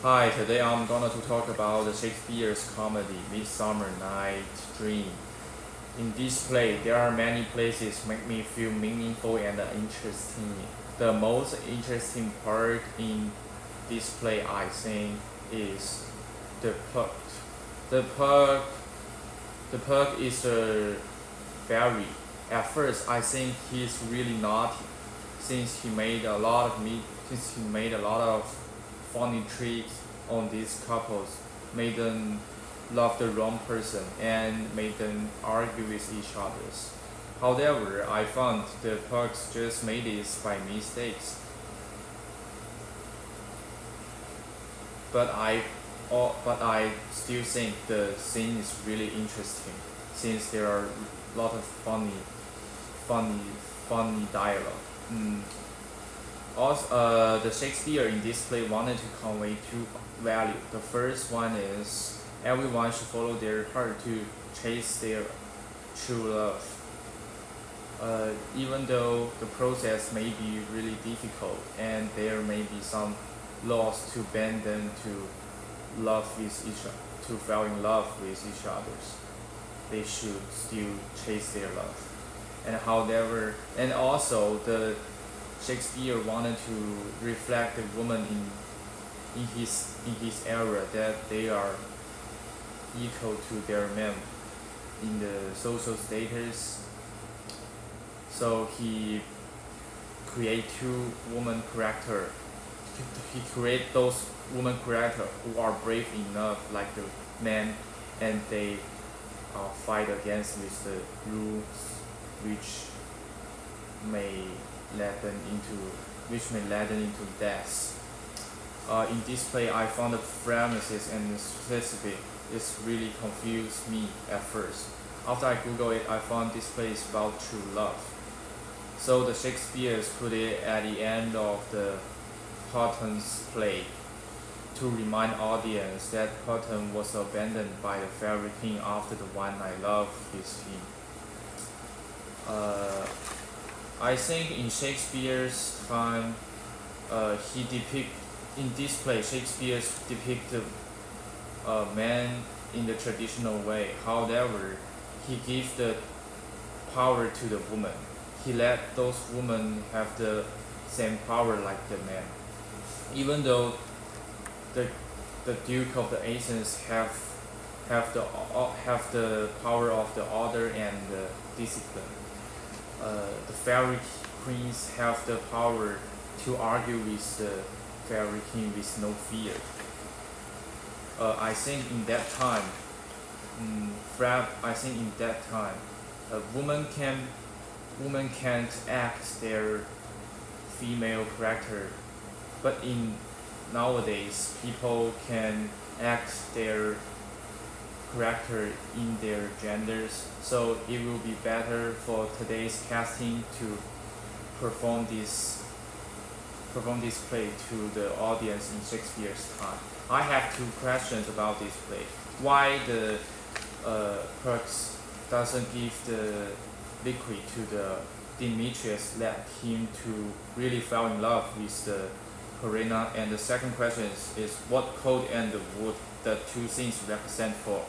Hi, today I'm gonna to talk about the Shakespeare's comedy Midsummer Night's Dream. In this play, there are many places make me feel meaningful and interesting. The most interesting part in this play, I think, is the Puck. The Puck, the Puck is a fairy. At first, I think he's really naughty, since he made a lot of funny tricks on these couples, made them love the wrong person and made them argue with each other. However, I found the Pucks just made this by mistakes. But I still think the scene is really interesting since there are a lot of funny, funny dialogue. Also, the Shakespeare in this play wanted to convey two values. The first one is everyone should follow their heart to chase their true love. Even though the process may be really difficult and there may be some laws to bend them to love with each to fall in love with each others, they should still chase their love. And also the Shakespeare wanted to reflect the woman in his era that they are equal to their men in the social status. So he create two woman character. He create those woman character who are brave enough like the men, and they fight against with the rules which may led them into death. In this play, I found the premises and the specific is really confused me at first. After I Google it, I found this play is about true love. So the Shakespeare's put it at the end of the Cotton's play to remind audience that Cotton was abandoned by the fairy king after the one night love with him. Uh, I think in Shakespeare's time, he depict in this play Shakespeare depict the man in the traditional way. However, he gives the power to the woman. He let those women have the same power like the man. Even though the the Duke of the Athens have the power of the order and the discipline. The fairy queens have the power to argue with the fairy king with no fear. I think in that time, I think in that time, a woman can't act their female character, but in nowadays people can act their character in their genders. So it will be better for today's casting to perform this play to the audience in Shakespeare's time. I have two questions about this play. Why the Perks doesn't give the liquid to the Demetrius led him to really fall in love with the Corinna? And the second question is what code and the wood the two things represent for?